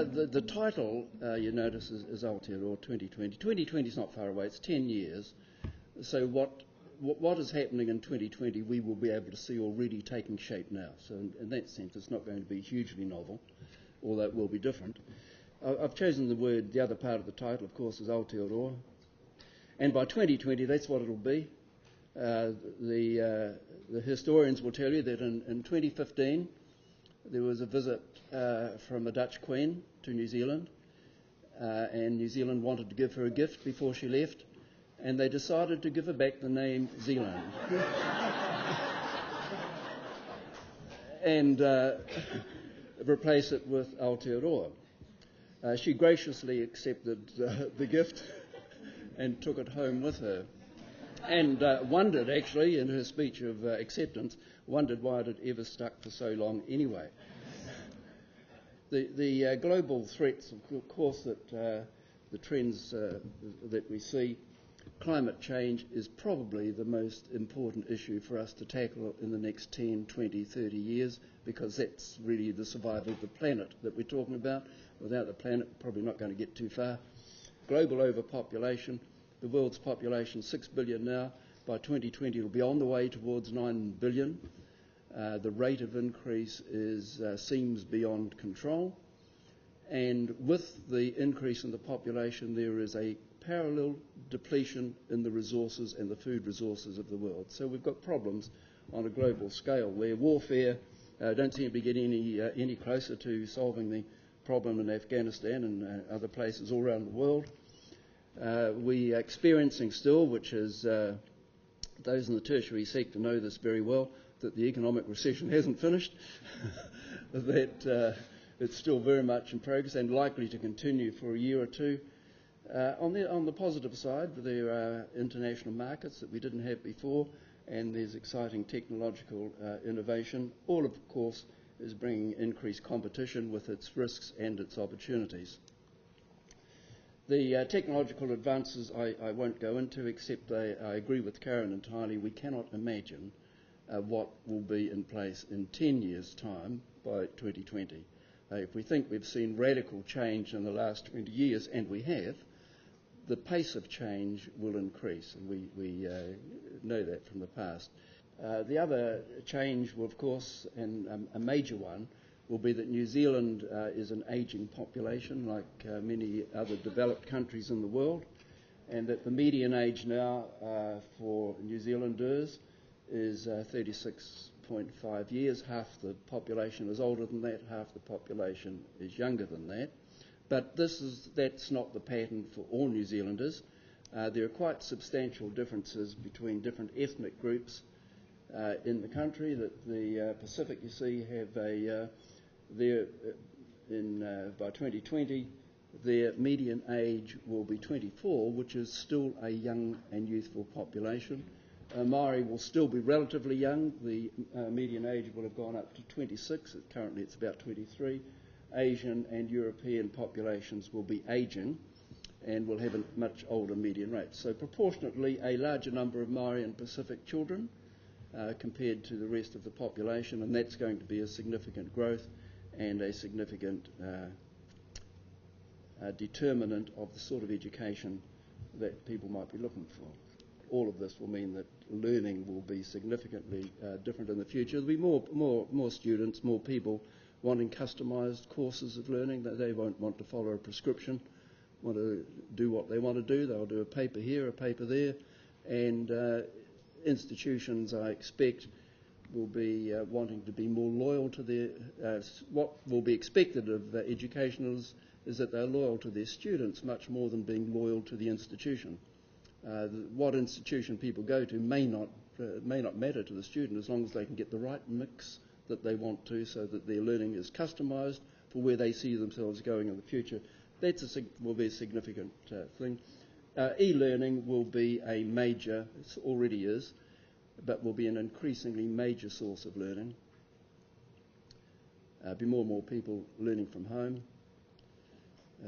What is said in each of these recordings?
The title, you notice, is Aotearoa 2020. 2020 is not far away, it's 10 years. So what is happening in 2020 we will be able to see already taking shape now. So in that sense it's not going to be hugely novel, although it will be different. I've chosen the other part of the title, of course, is Aotearoa. And by 2020 that's what it'll be. The historians will tell you that in 2015 there was a visit from a Dutch Queen to New Zealand, and New Zealand wanted to give her a gift before she left, and they decided to give her back the name Zealand and replace it with Aotearoa. She graciously accepted the gift and took it home with her, and wondered, actually, in her speech of acceptance, wondered why it had ever stuck for so long anyway. The global threats, of course, that the trends that we see, climate change is probably the most important issue for us to tackle in the next 10, 20, 30 years, because that's really the survival of the planet that we're talking about. Without the planet, probably not going to get too far. Global overpopulation. The world's population is 6 billion now. By 2020 it'll be on the way towards 9 billion. The rate of increase seems beyond control. And with the increase in the population there is a parallel depletion in the resources and the food resources of the world. So we've got problems on a global scale where warfare don't seem to be getting any closer to solving the problem in Afghanistan and other places all around the world. We are experiencing still, which is, those in the tertiary sector know this very well, that the economic recession hasn't finished, that it's still very much in progress and likely to continue for a year or two. On the positive side, there are international markets that we didn't have before, and there's exciting technological innovation. All, of course, is bringing increased competition with its risks and its opportunities. The technological advances I won't go into, except I agree with Karen entirely. We cannot imagine what will be in place in 10 years' time by 2020. If we think we've seen radical change in the last 20 years, and we have, the pace of change will increase, and we know that from the past. The other change, will, of course, and a major one, will be that New Zealand is an ageing population like many other developed countries in the world, and that the median age now for New Zealanders is 36.5 years. Half the population is older than that, half the population is younger than that. But that's not the pattern for all New Zealanders. There are quite substantial differences between different ethnic groups in the country. That the Pacific, you see, have by 2020, their median age will be 24, which is still a young and youthful population. Māori will still be relatively young. The median age will have gone up to 26. Currently it's about 23. Asian and European populations will be ageing and will have a much older median rate. So proportionately a larger number of Māori and Pacific children compared to the rest of the population, and that's going to be a significant growth and a significant determinant of the sort of education that people might be looking for. All of this will mean that learning will be significantly different in the future. There'll be more students, more people wanting customised courses of learning. They won't want to follow a prescription, want to do what they want to do. They'll do a paper here, a paper there, and institutions, I expect, will be wanting to be more loyal to their... what will be expected of educationals is that they're loyal to their students much more than being loyal to the institution. What institution people go to may not matter to the student as long as they can get the right mix that they want to, so that their learning is customised for where they see themselves going in the future. That will be a significant thing. E-learning will be a major, it already is, but will be an increasingly major source of learning. Be more and more people learning from home.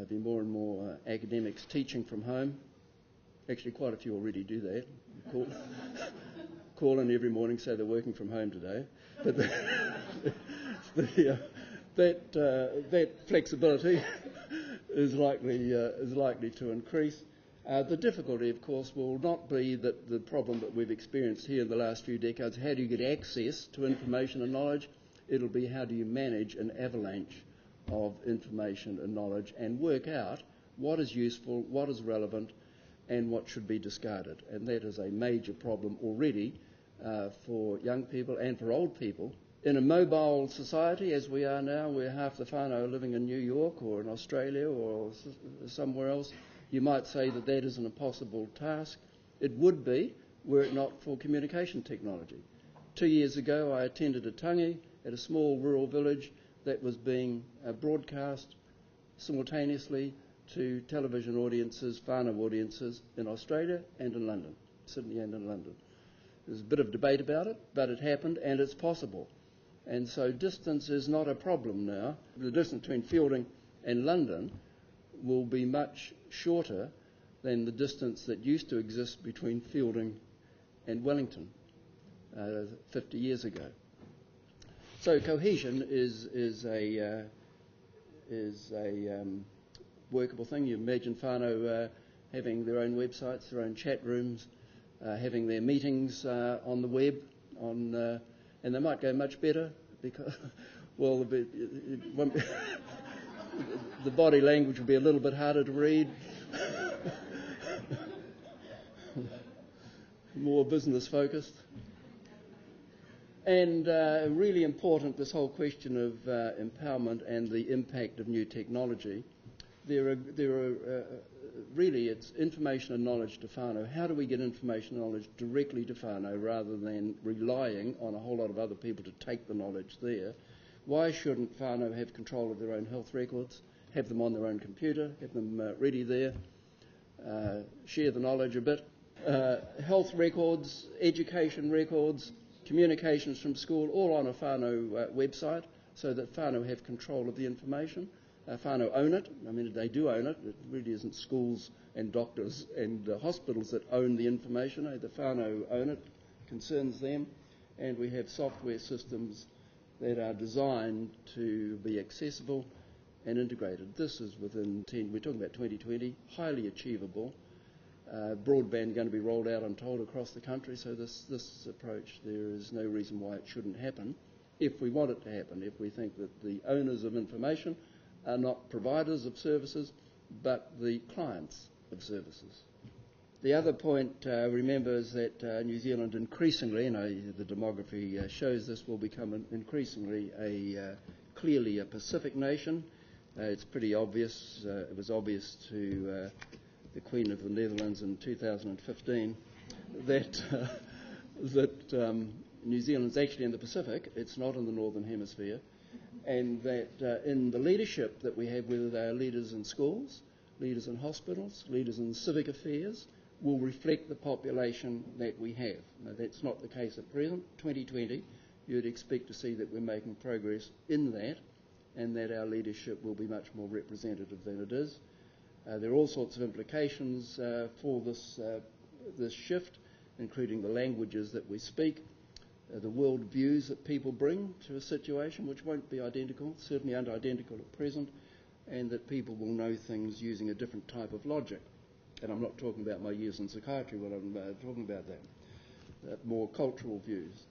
Be more and more academics teaching from home. Actually, quite a few already do that. Call in every morning, say they're working from home today. But that flexibility is likely to increase. The difficulty, of course, will not be that the problem that we've experienced here in the last few decades, how do you get access to information and knowledge? It'll be how do you manage an avalanche of information and knowledge and work out what is useful, what is relevant, and what should be discarded. And that is a major problem already for young people and for old people. In a mobile society, as we are now, where half the whānau are living in New York or in Australia or somewhere else, you might say that that is an impossible task. It would be, were it not for communication technology. 2 years ago, I attended a tangi at a small rural village that was being broadcast simultaneously to television audiences, whānau audiences in Australia and in London, Sydney and in London. There's a bit of debate about it, but it happened and it's possible. And so distance is not a problem now. The distance between Fielding and London will be much shorter than the distance that used to exist between Fielding and Wellington 50 years ago. So cohesion is a workable thing. You imagine whānau having their own websites, their own chat rooms, having their meetings on the web, and they might go much better because, well, the body language will be a little bit harder to read, more business focused. And really important, this whole question of empowerment and the impact of new technology. There are really, it's information and knowledge to whānau. How do we get information and knowledge directly to whānau rather than relying on a whole lot of other people to take the knowledge there? Why shouldn't whānau have control of their own health records, have them on their own computer, have them ready there, share the knowledge a bit? Health records, education records, communications from school, all on a whānau website, so that whānau have control of the information. Whānau own it. I mean, they do own it. It really isn't schools and doctors and hospitals that own the information. The whānau own it, concerns them, and we have software systems that are designed to be accessible and integrated. This is within we're talking about 2020, highly achievable. Broadband going to be rolled out, I'm told, across the country, so this approach, there is no reason why it shouldn't happen if we want it to happen, if we think that the owners of information are not providers of services, but the clients of services. The other point, remember, is that New Zealand increasingly, the demography shows this, will become increasingly clearly a Pacific nation. It's pretty obvious. It was obvious to the Queen of the Netherlands in 2015 that New Zealand's actually in the Pacific. It's not in the Northern Hemisphere. And that in the leadership that we have, whether they are leaders in schools, leaders in hospitals, leaders in civic affairs, will reflect the population that we have. Now, that's not the case at present. 2020, you'd expect to see that we're making progress in that, and that our leadership will be much more representative than it is. There are all sorts of implications for this shift, including the languages that we speak, the world views that people bring to a situation which won't be identical, certainly aren't identical at present, and that people will know things using a different type of logic. And I'm not talking about my years in psychiatry when I'm talking about that, more cultural views.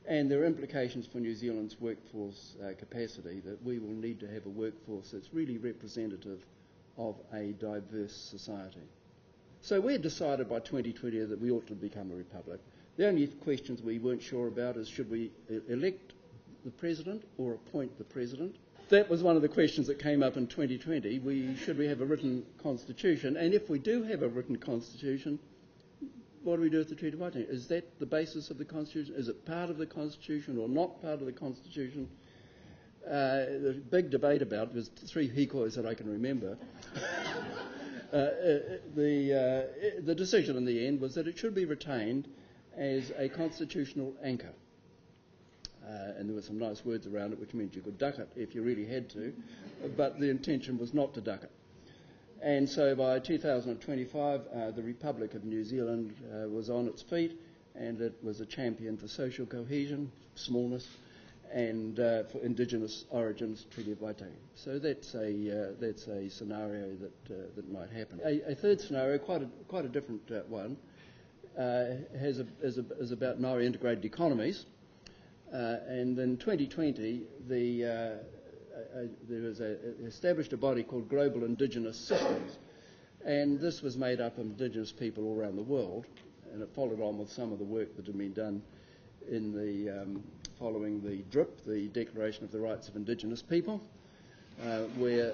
And there are implications for New Zealand's workforce capacity, that we will need to have a workforce that's really representative of a diverse society. So we had decided by 2020 that we ought to become a republic. The only questions we weren't sure about is should we elect the president or appoint the president? That was one of the questions that came up in 2020. Should we have a written constitution? And if we do have a written constitution, what do we do with the Treaty of Waitangi? Is that the basis of the constitution? Is it part of the constitution or not part of the constitution? There's a big debate about it. There's three hikois that I can remember. The decision in the end was that it should be retained as a constitutional anchor. And there were some nice words around it, which means you could duck it if you really had to, but the intention was not to duck it. And so by 2025, the Republic of New Zealand was on its feet, and it was a champion for social cohesion, smallness, and for Indigenous Origins Treaty of Waitangi. So that's a scenario that might happen. A third scenario, quite a different one, is about Māori integrated economies, and in 2020 there was established a body called Global Indigenous Systems, and this was made up of Indigenous people all around the world, and it followed on with some of the work that had been done in the following the DRIP, the Declaration of the Rights of Indigenous People, where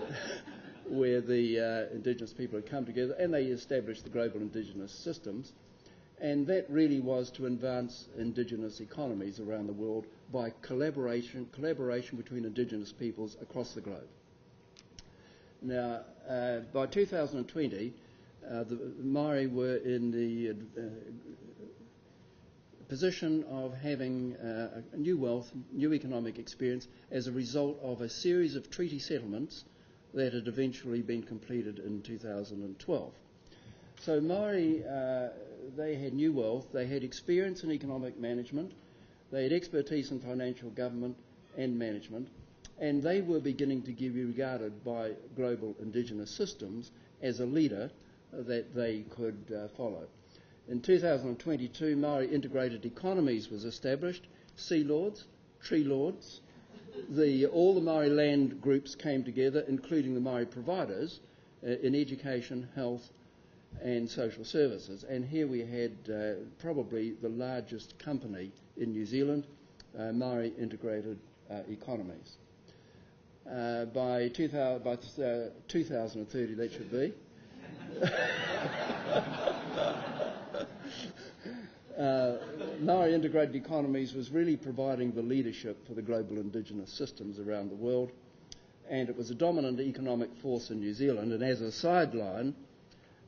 the Indigenous people had come together and they established the Global Indigenous Systems, and that really was to advance Indigenous economies around the world by collaboration between Indigenous peoples across the globe. Now, by 2020, the Māori were in the position of having a new wealth, new economic experience as a result of a series of treaty settlements that had eventually been completed in 2012. So Māori, they had new wealth, they had experience in economic management, they had expertise in financial government and management, and they were beginning to be regarded by global Indigenous systems as a leader that they could follow. In 2022, Māori integrated economies was established, Sea Lords, Tree Lords, all the Māori land groups came together, including the Māori providers in education, health and social services. And here we had probably the largest company in New Zealand, Māori Integrated Economies. By 2030, that should be. Māori Integrated Economies was really providing the leadership for the global Indigenous systems around the world, and it was a dominant economic force in New Zealand. And as a sideline,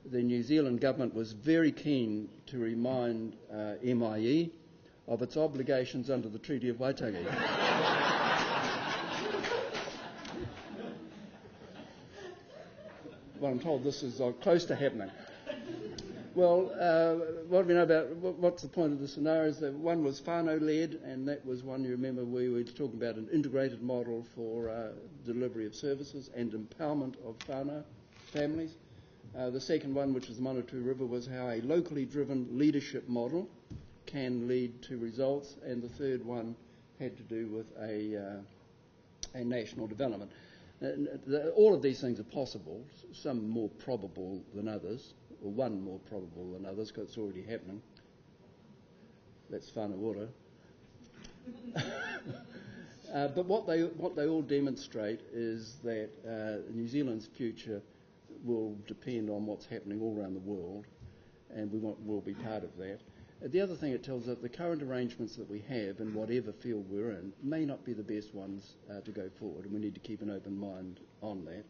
the New Zealand government was very keen to remind MIE of its obligations under the Treaty of Waitangi. Well, I'm told this is close to happening. Well, what do we know about what's the point of the scenarios? That one was whānau-led, and that was one, you remember, we were talking about an integrated model for delivery of services and empowerment of whānau families. The second one, which is the Manatū River, was how a locally driven leadership model can lead to results, and the third one had to do with a national development. All of these things are possible, some more probable than others, or one more probable than others because it's already happening. That's whānau ora. But what they all demonstrate is that New Zealand's future will depend on what's happening all around the world, and we'll be part of that. The other thing it tells us that the current arrangements that we have in whatever field we're in may not be the best ones to go forward, and we need to keep an open mind on that.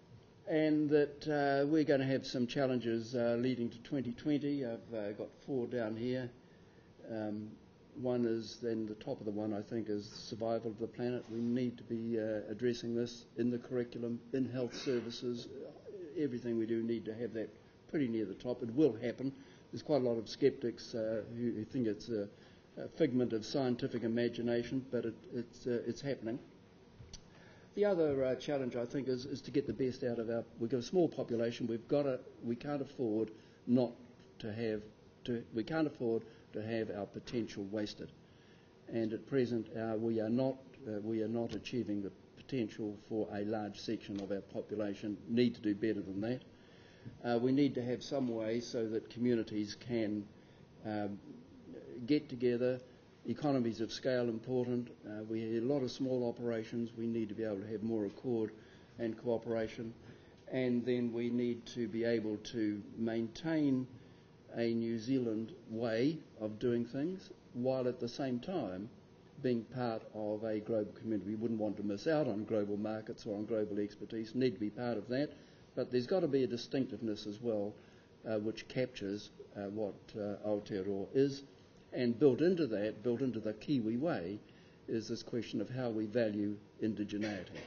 And that we're going to have some challenges leading to 2020. I've got 4 down here. One is, then the top of the one I think, is survival of the planet. We need to be addressing this in the curriculum, in health services. Everything we do need to have that pretty near the top. It will happen. There's quite a lot of sceptics who think it's a figment of scientific imagination, but it's happening. The other challenge, I think, is to get the best out of we've got a small population. We can't afford to have our potential wasted. And at present, we are not achieving the potential for a large section of our population. Need to do better than that. We need to have some way so that communities can get together. Economies of scale important. We have a lot of small operations. We need to be able to have more accord and cooperation. And then we need to be able to maintain a New Zealand way of doing things while at the same time being part of a global community. We wouldn't want to miss out on global markets or on global expertise. Need to be part of that. But there's got to be a distinctiveness as well which captures what Aotearoa is. And built into the Kiwi way, is this question of how we value indigeneity.